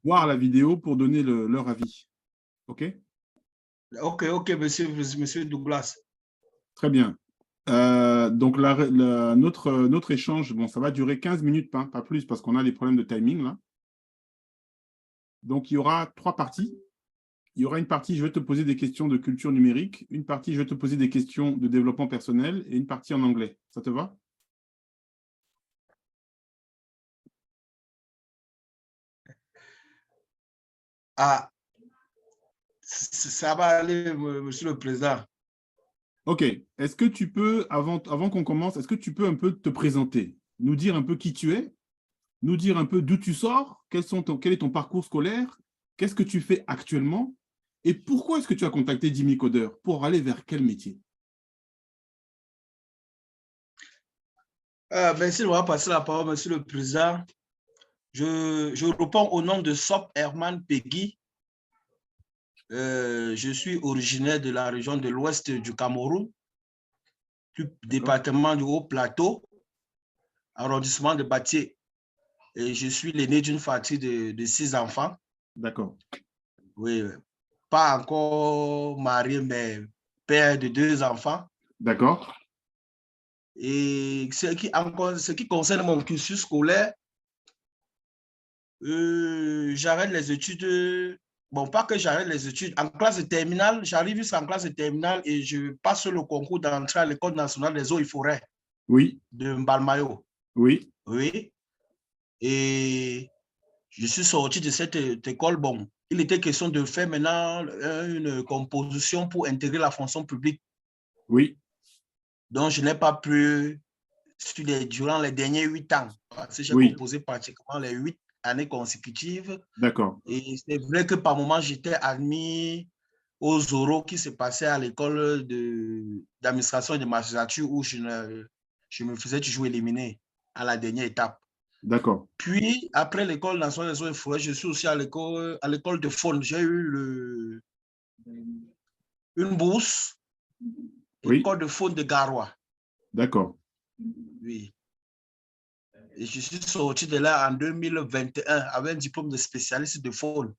voir la vidéo pour donner leur avis. OK? Ok, monsieur Douglas. Très bien. Donc, notre échange, bon, ça va durer 15 minutes, pas plus, parce qu'on a des problèmes de timing, là. Donc, il y aura 3 parties. Il y aura une partie, je vais te poser des questions de culture numérique. Une partie, je vais te poser des questions de développement personnel. Et une partie en anglais. Ça te va? Ah, ça va aller, monsieur le président. OK. Est-ce que tu peux, avant qu'on commence, est-ce que tu peux un peu te présenter? Nous dire un peu qui tu es? Nous dire un peu d'où tu sors? Quel est ton parcours scolaire? Qu'est-ce que tu fais actuellement? Et pourquoi est-ce que tu as contacté Jimmy Coder? Pour aller vers quel métier? Merci de m'avoir passé la parole, monsieur le président. Je réponds au nom de Sop Herman Peggy. Je suis originaire de la région de l'ouest du Cameroun, du département du Haut-Plateau, arrondissement de Batié. Et je suis l'aîné d'une fratrie de 6 enfants. D'accord. Oui, pas encore marié, mais père de 2 enfants. D'accord. Et ce qui concerne mon cursus scolaire, j'arrête les études. Bon, pas que j'arrête les études. En classe de terminale, j'arrive jusqu'en classe de terminale et je passe le concours d'entrée à l'École nationale des eaux et forêts Oui. de Mbalmayo. Oui. Oui. Et je suis sorti de cette école. Bon, il était question de faire maintenant une composition pour intégrer la fonction publique. Oui. Donc, je n'ai pas pu, durant les derniers 8 ans, parce que j'ai Oui. composé pratiquement les 8 années consécutives. D'accord. Et c'est vrai que par moment, j'étais admis aux oraux qui se passaient à l'école d'administration et de magistrature où je me faisais toujours éliminer à la dernière étape. D'accord. Puis, après l'École nationale des eaux et forêts, je suis aussi à l'école de faune. J'ai eu une bourse, Oui. école de faune de Garoua. D'accord. Oui. Et je suis sorti de là en 2021 avec un diplôme de spécialiste de faune.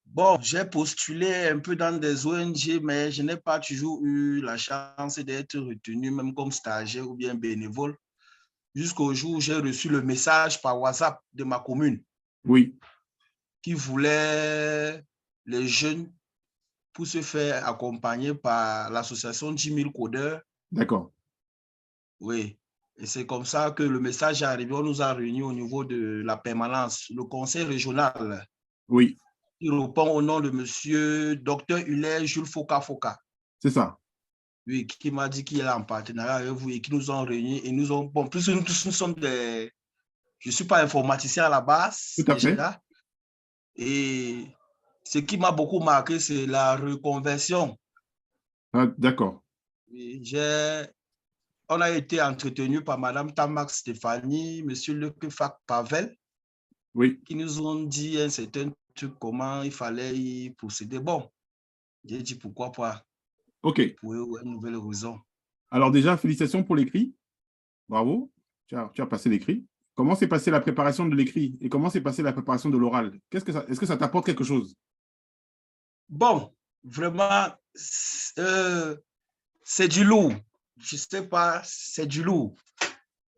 Bon, j'ai postulé un peu dans des ONG, mais je n'ai pas toujours eu la chance d'être retenu, même comme stagiaire ou bien bénévole, jusqu'au jour où j'ai reçu le message par WhatsApp de ma commune Oui. qui voulait les jeunes pour se faire accompagner par l'association 10 000 codeurs. D'accord. Oui. Et c'est comme ça que le message est arrivé. On nous a réunis au niveau de la permanence, le conseil régional, Oui. qui répond au nom de monsieur Dr Hilaire Jules Foka. C'est ça. Oui, qui m'a dit qu'il est en partenariat avec vous et qui nous ont réunis. Et nous ont, bon, plus nous tous, nous sommes des. Je ne suis pas informaticien à la base, Tout à fait. déjà. Et ce qui m'a beaucoup marqué, c'est la reconversion. Ah, d'accord. On a été entretenu par Madame Tamak Stéphanie, Monsieur Luc Fak Pavel, Oui. qui nous ont dit un certain truc, comment il fallait y procéder. Bon, j'ai dit pourquoi pas, OK. pour une nouvelle horizon. Alors déjà, félicitations pour l'écrit. Bravo. Tu as passé l'écrit. Comment s'est passée la préparation de l'écrit et comment s'est passée la préparation de l'oral? Est-ce que ça t'apporte quelque chose? Bon, vraiment, c'est du lourd. Je ne sais pas, c'est du lourd.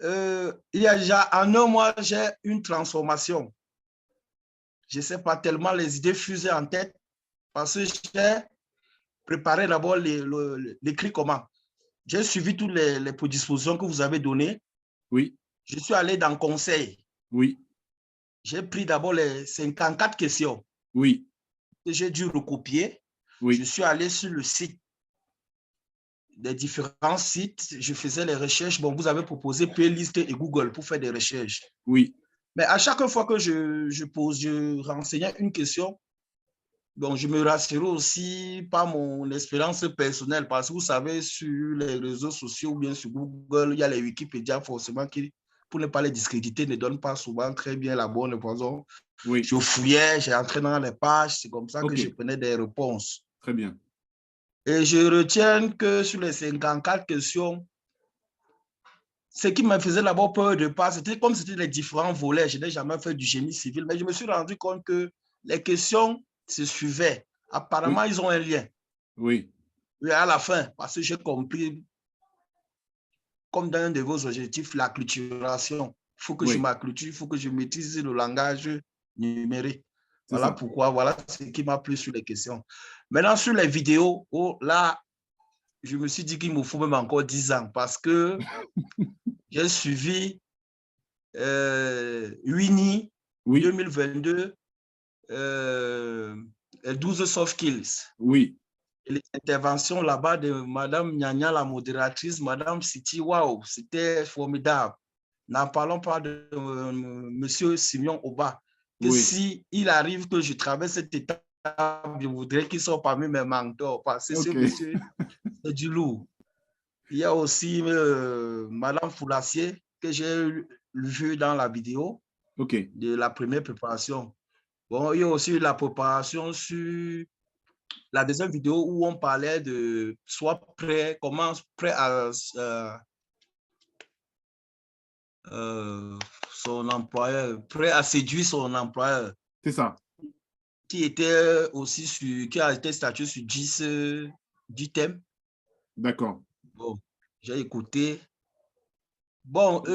Il y a déjà, en un mois, j'ai une transformation. Je ne sais pas, tellement les idées fusaient en tête parce que j'ai préparé d'abord l'écrit comment. J'ai suivi toutes les prédispositions que vous avez données. Oui. Je suis allé dans le conseil. Oui. J'ai pris d'abord les 54 questions Oui. que j'ai dû recopier. Je Oui. suis allé sur le site des différents sites. Je faisais les recherches. Bon, vous avez proposé Playlist et Google pour faire des recherches. Oui. Mais à chaque fois que je renseignais une question, donc je me rassurais aussi par mon expérience personnelle parce que vous savez, sur les réseaux sociaux ou bien sur Google, il y a les Wikipédia forcément qui, pour ne pas les discréditer, ne donnent pas souvent très bien la bonne raison. Oui. Je fouillais, j'ai entré dans les pages, c'est comme ça que je OK. prenais des réponses. Très bien. Et je retiens que sur les 54 questions, ce qui me faisait d'abord peur de départ, c'était comme c'était les différents volets. Je n'ai jamais fait du génie civil, mais je me suis rendu compte que les questions se suivaient. Apparemment, Oui, ils ont un lien. oui, Et à la fin, parce que j'ai compris, comme dans un de vos objectifs, l'acculturation. Il faut que je oui, m'acculture, il faut que je maîtrise le langage numérique. c'est Voilà ça. pourquoi, voilà ce qui m'a plu sur les questions. Maintenant, sur les vidéos, oh, là, je me suis dit qu'il me faut même encore 10 ans parce que j'ai suivi Winnie Oui, 2022, 12 soft skills. oui, Et les interventions là-bas de Madame Nyanya, la modératrice, Madame Siti, waouh, c'était formidable. N'en parlons pas de Monsieur Simeon Oba, que oui. si il arrive que je traverse cette étape, je voudrais qu'il soit parmi mes mentors, parce que ce OK. monsieur, c'est du lourd. Il y a aussi Madame Foulassier, que j'ai vu dans la vidéo OK. de la première préparation. Bon, il y a aussi la préparation sur la deuxième vidéo où on parlait de soit prêt, comment prêt à son employeur, prêt à séduire son employeur, C'est ça. qui était aussi sur, qui a été statué sur 10 du thème. D'accord. Bon, j'ai écouté. Bon, OK.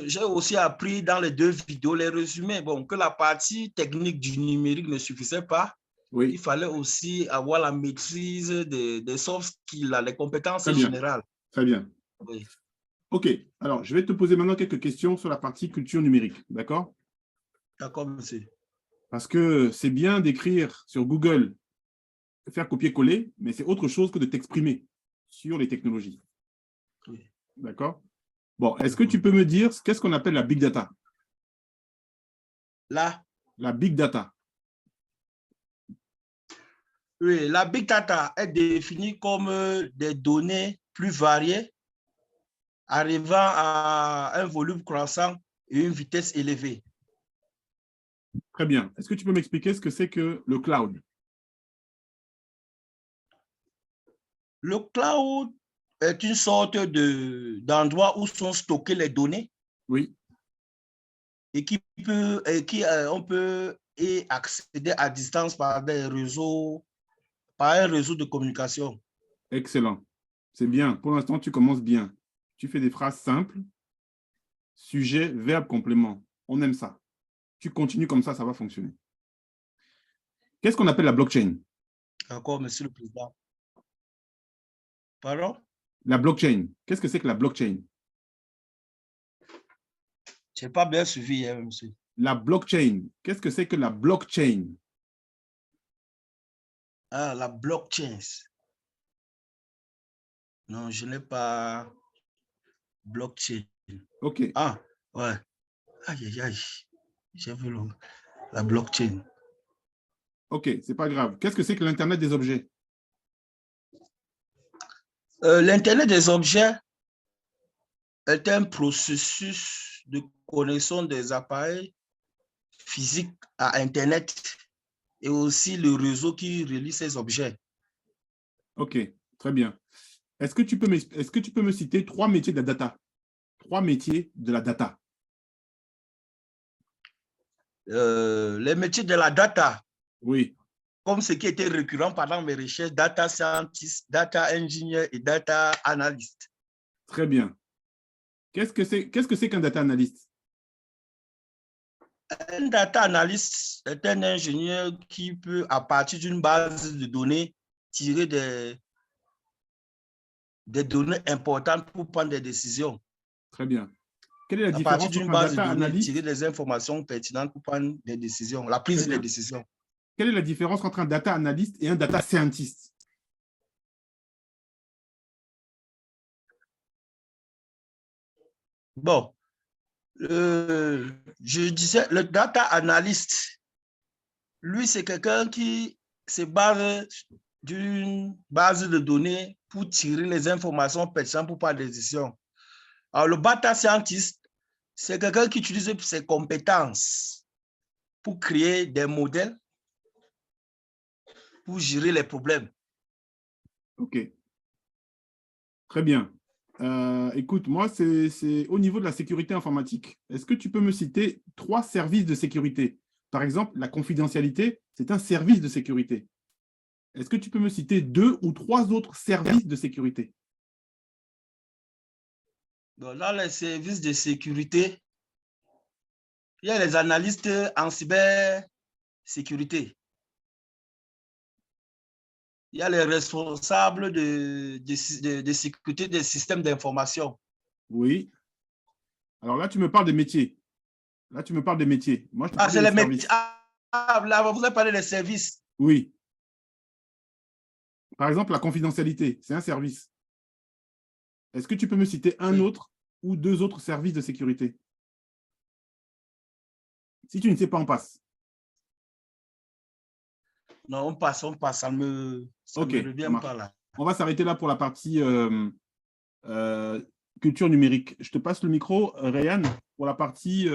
j'ai aussi appris dans les deux vidéos, les résumés, bon, que la partie technique du numérique ne suffisait pas. Il Oui, fallait aussi avoir la maîtrise des soft skills, les compétences très bien. générales. Très bien. Oui, OK. Alors, je vais te poser maintenant quelques questions sur la partie culture numérique. D'accord? d'accord, monsieur. Parce que c'est bien d'écrire sur Google, faire copier-coller, mais c'est autre chose que de t'exprimer sur les technologies. Oui, D'accord? Bon, est-ce que d'accord. tu peux me dire qu'est-ce qu'on appelle la big data? Là, La big data. oui, la big data est définie comme des données plus variées, arrivant à un volume croissant et une vitesse élevée. Très bien. Est-ce que tu peux m'expliquer ce que c'est que le cloud? Le cloud est une sorte d'endroit où sont stockées les données Oui, et on peut y accéder à distance par des réseaux, par un réseau de communication. excellent. C'est bien. Pour l'instant, tu commences bien. Tu fais des phrases simples, sujet, verbe, complément. On aime ça. Tu continues comme ça va fonctionner. Qu'est-ce qu'on appelle la blockchain? D'accord, Monsieur le Président. Pardon? La blockchain. Qu'est-ce que c'est que la blockchain? Je n'ai pas bien suivi, hein, monsieur. La blockchain. Qu'est-ce que c'est que la blockchain? Ah, la blockchain. Non, je n'ai pas blockchain. OK. Ah, ouais. Aïe, aïe, aïe. J'ai vu la blockchain. OK, c'est pas grave. Qu'est-ce que c'est que l'Internet des objets? L'Internet des objets est un processus de connexion des appareils physiques à Internet et aussi le réseau qui relie ces objets. OK, très bien. Est-ce que tu peux me citer 3 métiers de la data? 3 métiers de la data. Les métiers de la data, Oui, comme ce qui était récurrent pendant mes recherches, data scientist, data engineer et data analyst. très bien. Qu'est-ce que c'est qu'un data analyst? Un data analyst est un ingénieur qui peut, à partir d'une base de données, tirer des données importantes pour prendre des décisions. Très bien. Quelle est la À partir différence d'une entre un base de data données, tirer analyst? des informations pertinentes pour prendre des décisions, la Très prise des bien. décisions. Quelle est la différence entre un data analyst et un data scientist? Bon, je disais, le data analyst, lui, c'est quelqu'un qui se base d'une base de données pour tirer les informations pertinentes pour prendre des décisions. Alors, le data scientist, c'est quelqu'un qui utilise ses compétences pour créer des modèles, pour gérer les problèmes. OK, très bien. Écoute, moi, c'est au niveau de la sécurité informatique. Est-ce que tu peux me citer 3 services de sécurité? Par exemple, la confidentialité, c'est un service de sécurité. Est-ce que tu peux me citer 2 ou 3 autres services de sécurité? Bon, dans les services de sécurité, il y a les analystes en cybersécurité. Il y a les responsables de sécurité des systèmes d'information. Oui. Alors là, tu me parles des métiers. Là, tu me parles des métiers. Moi, je te Ah, parlais c'est des les métiers. services. Ah, là, vous avez parlé des services. Oui. Par exemple, la confidentialité, c'est un service. Est-ce que tu peux me citer un Oui. autre ou 2 autres services de sécurité? Si tu ne sais pas, on passe. Non, on passe. Ça OK, me ça revient pas marche. là. On va s'arrêter là pour la partie euh, culture numérique. Je te passe le micro, Rayane, pour la partie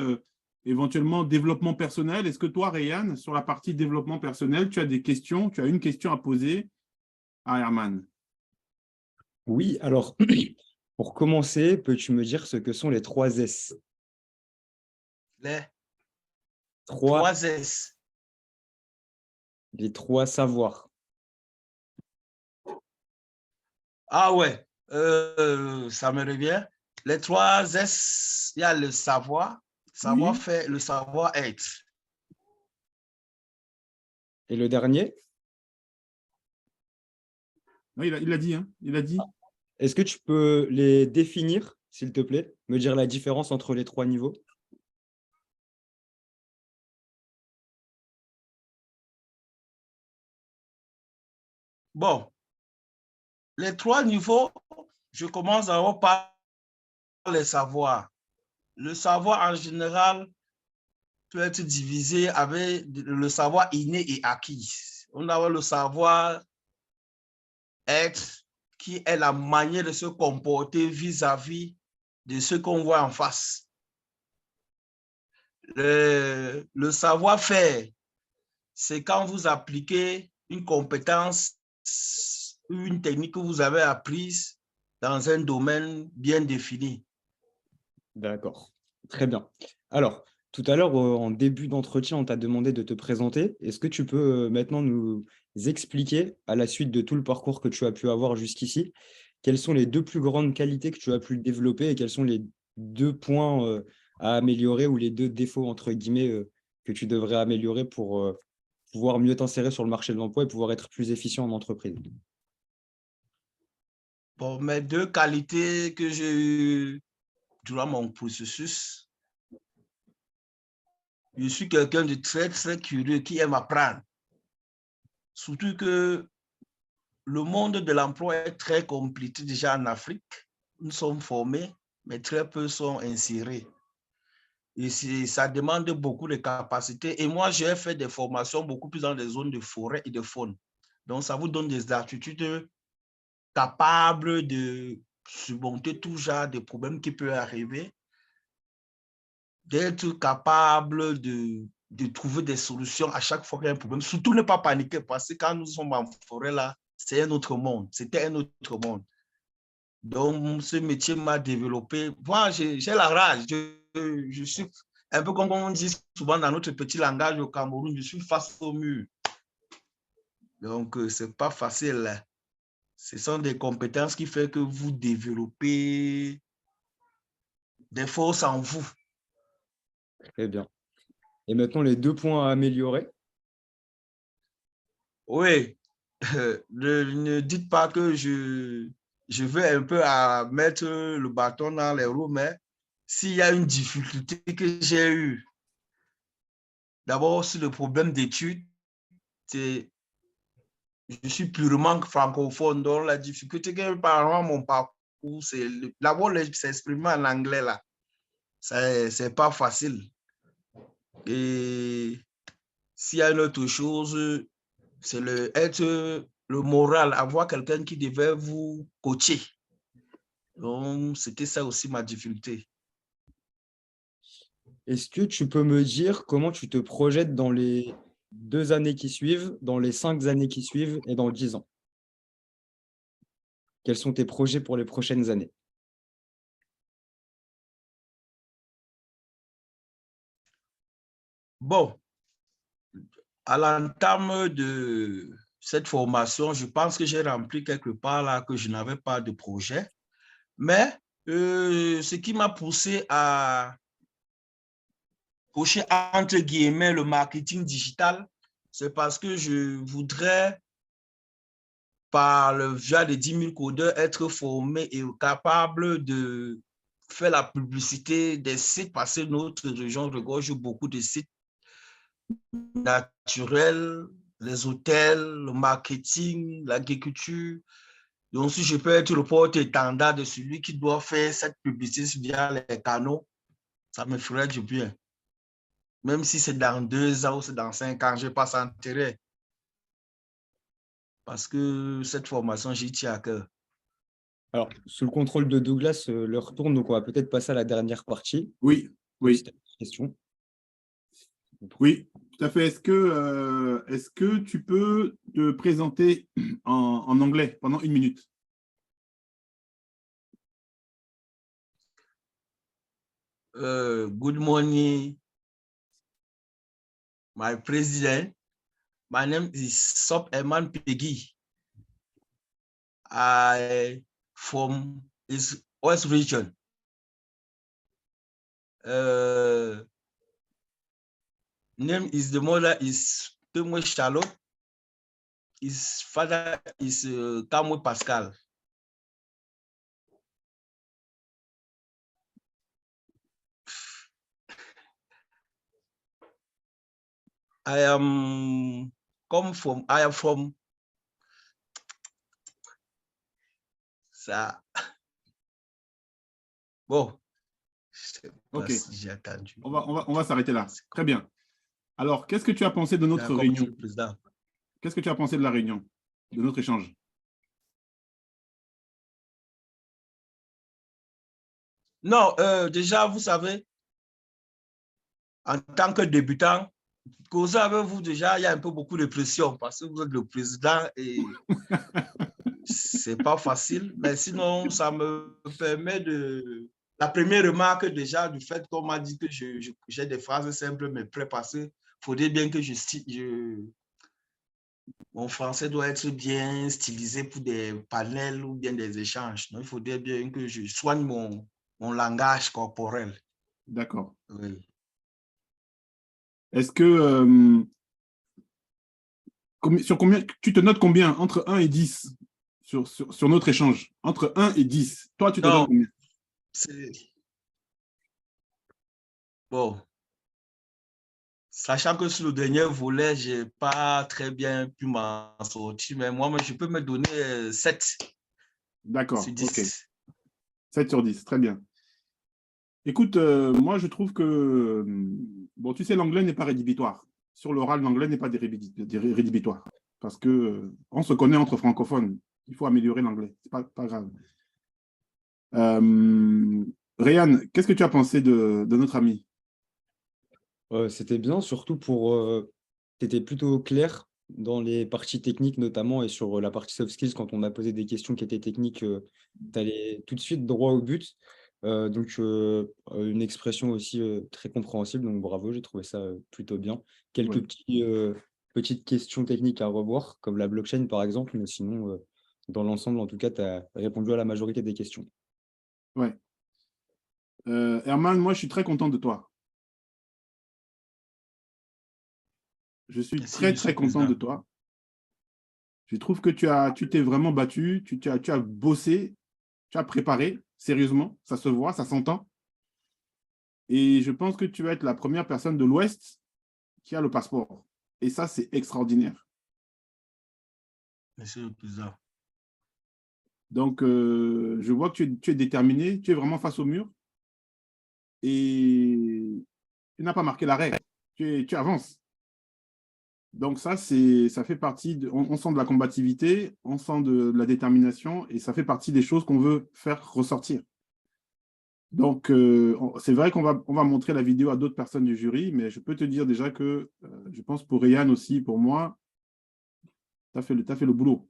éventuellement développement personnel. Est-ce que toi, Rayane, sur la partie développement personnel, tu as des questions, tu as une question à poser à Herman? Oui, alors, pour commencer, peux-tu me dire ce que sont les 3 S? Les 3, 3 S. les 3 savoirs. Ah ouais, ça me revient. Les 3 S, il y a le savoir, Oui. savoir-faire, le savoir-être. Et le dernier, Oui, il l'a dit, hein? Il a dit. est-ce que tu peux les définir, s'il te plaît? Me dire la différence entre les 3 niveaux? Bon, les 3 niveaux, je commence d'abord par les savoirs. Le savoir en général peut être divisé avec le savoir inné et acquis. On a le savoir être qui est la manière de se comporter vis-à-vis de ce qu'on voit en face. Le savoir-faire, c'est quand vous appliquez une compétence ou une technique que vous avez apprise dans un domaine bien défini. D'accord, très bien. Alors, tout à l'heure, en début d'entretien, on t'a demandé de te présenter. Est-ce que tu peux maintenant nous expliquer, à la suite de tout le parcours que tu as pu avoir jusqu'ici, quelles sont les 2 plus grandes qualités que tu as pu développer et quels sont les 2 points à améliorer ou les 2 défauts, entre guillemets, que tu devrais améliorer pour pouvoir mieux t'insérer sur le marché de l'emploi et pouvoir être plus efficient en entreprise? Bon, mes 2 qualités que j'ai eues durant mon processus, je suis quelqu'un de très, très curieux qui aime apprendre. Surtout que le monde de l'emploi est très compliqué déjà en Afrique. Nous sommes formés, mais très peu sont insérés. Et ça demande beaucoup de capacités. Et moi, j'ai fait des formations beaucoup plus dans les zones de forêt et de faune. Donc, ça vous donne des aptitudes capables de surmonter tout genre de problèmes qui peuvent arriver, d'être capable de trouver des solutions à chaque fois qu'il y a un problème. Surtout ne pas paniquer parce que quand nous sommes en forêt, là, c'est un autre monde. C'était un autre monde. Donc, ce métier m'a développé. Moi, j'ai la rage. Je suis un peu comme on dit souvent dans notre petit langage au Cameroun, je suis face au mur. Donc, ce n'est pas facile. Ce sont des compétences qui font que vous développez des forces en vous. Très bien. Et maintenant, les 2 points à améliorer. Oui, ne dites pas que je veux un peu à mettre le bâton dans les roues, mais s'il y a une difficulté que j'ai eue, d'abord sur le problème d'études, je suis purement francophone, donc la difficulté que par exemple mon parcours, c'est d'abord s'exprimer en anglais là, c'est pas facile. Et s'il y a une autre chose, c'est être le moral, avoir quelqu'un qui devait vous coacher. Donc, c'était ça aussi ma difficulté. Est-ce que tu peux me dire comment tu te projettes dans les 2 années qui suivent, dans les 5 années qui suivent et dans 10 ans? Quels sont tes projets pour les prochaines années? Bon, à l'entame de cette formation, je pense que j'ai rempli quelque part là que je n'avais pas de projet. Mais ce qui m'a poussé à cocher entre guillemets le marketing digital, c'est parce que je voudrais, par le via des 10 000 codeurs, être formé et capable de faire la publicité des sites, parce que notre région regorge beaucoup de sites naturels, les hôtels, le marketing, l'agriculture. Donc, si je peux être le porte-étendard de celui qui doit faire cette publicité via les canaux, ça me ferait du bien. Même si c'est dans 2 ans ou c'est dans 5 ans, je n'ai pas sans intérêt. Parce que cette formation, j'y tiens à cœur. Alors, sous le contrôle de Douglas, l'heure tourne, donc on va peut-être passer à la dernière partie. Oui, oui, Question. oui, tout à fait. Est-ce que tu peux te présenter en anglais pendant 1 minute? Good morning, my president. My name is Sop Eman Peggy. I from West Region. Name is the mother is Temwe Charlotte. His father is Kamwe Pascal. I am from ça. Bon, je sais pas Ok, si j'ai attendu. on va s'arrêter là. Très bien. Alors, qu'est-ce que tu as pensé de notre D'accord, réunion? Monsieur le Président. Qu'est-ce que tu as pensé de la réunion, de notre échange? Non, déjà, vous savez, en tant que débutant, causer avec vous, déjà, il y a un peu beaucoup de pression parce que vous êtes le président et c'est pas facile. Mais sinon, ça me permet de... La première remarque déjà du fait qu'on m'a dit que j'ai des phrases simples mais prépassées. Il faudrait bien que mon français doit être bien stylisé pour des panels ou bien des échanges. Donc, il faudrait bien que je soigne mon langage corporel. D'accord. Oui. Est-ce que, sur combien, tu te notes combien? Entre 1 et 10 sur notre échange? Entre 1 et 10. Toi, tu te donnes Non, combien? c'est... Bon. Sachant que sur le dernier volet, je n'ai pas très bien pu m'en sortir, mais moi, je peux me donner 7 D'accord, sur ok. 10. 7 sur 10, très bien. Écoute, moi, je trouve que, bon, tu sais, l'anglais n'est pas rédhibitoire. Sur l'oral, l'anglais n'est pas rédhibitoire. Parce que on se connaît entre francophones. Il faut améliorer l'anglais. Ce n'est pas grave. Ryan, qu'est-ce que tu as pensé de notre ami? C'était bien, surtout pour... tu étais plutôt clair dans les parties techniques notamment et sur la partie soft skills, quand on a posé des questions qui étaient techniques, tu allais tout de suite droit au but. Donc, une expression aussi très compréhensible, donc bravo, j'ai trouvé ça plutôt bien. Quelques Ouais. petites questions techniques à revoir, comme la blockchain par exemple, mais sinon, dans l'ensemble, en tout cas, tu as répondu à la majorité des questions. Ouais. Herman, moi, je suis très content de toi. Je suis Merci, très, Monsieur très le content de Président. toi. Je trouve que tu t'es vraiment battu, tu as bossé, tu as préparé sérieusement, ça se voit, ça s'entend. Et je pense que tu vas être la première personne de l'Ouest qui a le passeport. Et ça, c'est extraordinaire. Monsieur le Président. Donc, je vois que tu es déterminé, tu es vraiment face au mur et tu n'as pas marqué l'arrêt. Tu avances. Donc ça fait partie, on sent de la combativité, on sent de la détermination et ça fait partie des choses qu'on veut faire ressortir. Donc, c'est vrai qu'on va montrer la vidéo à d'autres personnes du jury, mais je peux te dire déjà que je pense pour Ryan aussi, pour moi, tu as fait le boulot.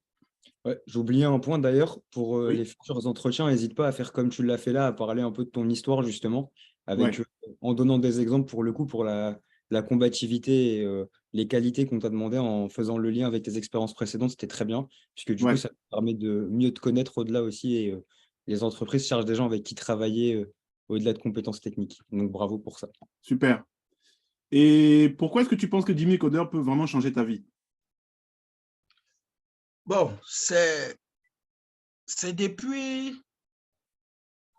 Ouais, j'ai oublié un point d'ailleurs, pour les Oui, futurs entretiens, n'hésite pas à faire comme tu l'as fait là, à parler un peu de ton histoire justement, avec, ouais, en donnant des exemples pour le coup, pour la la combativité et les qualités qu'on t'a demandé en faisant le lien avec tes expériences précédentes, c'était très bien, puisque du coup, Ouais, ça te permet de mieux te connaître au-delà aussi et les entreprises cherchent des gens avec qui travailler au-delà de compétences techniques. Donc, bravo pour ça. super. Et pourquoi est-ce que tu penses que Jimmy Coder peut vraiment changer ta vie? Bon, c'est depuis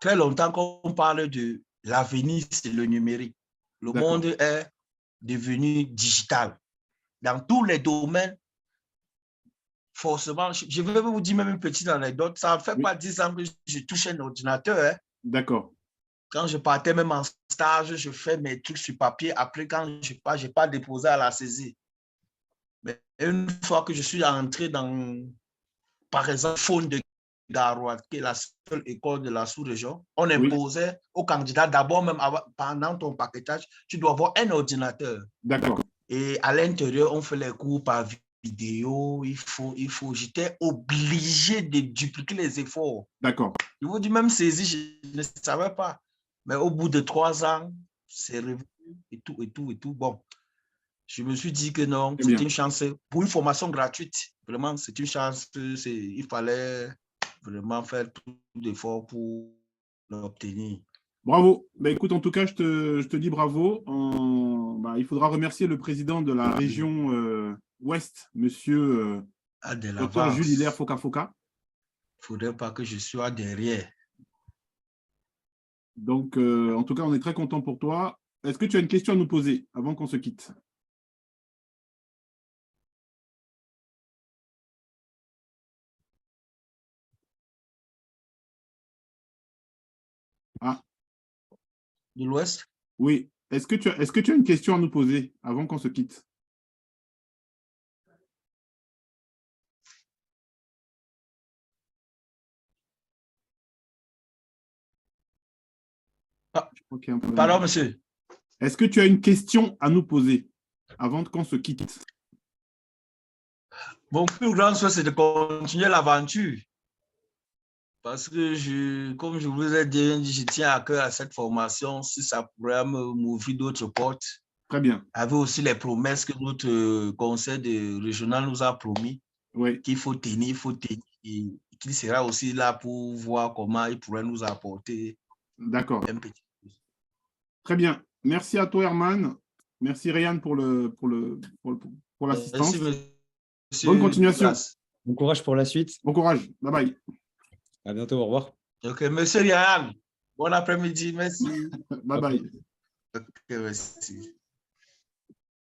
très longtemps qu'on parle de l'avenir, c'est le numérique. Le D'accord. monde est devenu digital. Dans tous les domaines, forcément, je vais vous dire même une petite anecdote. Ça ne fait Oui, pas 10 ans que je touche un ordinateur. Hein. d'accord. Quand je partais même en stage, je fais mes trucs sur papier. Après, quand je pars, je n'ai pas déposé à la saisie. Mais une fois que je suis entré dans, par exemple, Faune de Garoua, qui est la seule école de la sous-région, on Oui, imposait aux candidats, d'abord même pendant ton paquetage, tu dois avoir un ordinateur. d'accord. Et à l'intérieur, on fait les cours par vidéo. J'étais obligé de dupliquer les efforts. D'accord. Je vous dis, même saisi, je ne savais pas. Mais au bout de 3 ans, c'est revenu et tout, et tout, et tout. Bon, je me suis dit que non, Très c'est bien. une chance. Pour une formation gratuite, vraiment, c'est une chance. Il fallait vraiment faire tout l'effort pour l'obtenir. Bravo. Bah, écoute, en tout cas, je te dis bravo. Bah, il faudra remercier le président de la région Ouest, monsieur À de Dr. Jules Hilaire l'avance. Foka. Il ne faudrait pas que je sois derrière. Donc, en tout cas, on est très content pour toi. Est-ce que tu as une question à nous poser avant qu'on se quitte? Ah, De l'Ouest? oui. Est-ce que tu as une question à nous poser avant qu'on se quitte? Ah, Je crois qu'il y a un problème. pardon, monsieur. Est-ce que tu as une question à nous poser avant qu'on se quitte? Mon plus grand souhait, c'est de continuer l'aventure. Parce que, comme je vous ai dit, je tiens à cœur à cette formation. Si ça pourrait m'ouvrir d'autres portes. Très bien. Avec aussi les promesses que notre conseil régional nous a promis, Oui, qu'il faut tenir, et qu'il sera aussi là pour voir comment il pourrait nous apporter d'accord. un petit peu. Très bien. Merci à toi, Herman. Merci, Ryan, pour Merci, l'assistance. Bonne monsieur continuation. Douglas. Bon courage pour la suite. Bon courage. Bye bye. À bientôt. Au revoir. Ok, monsieur Ryan, bon après-midi, merci. Bye bye. Ok, merci.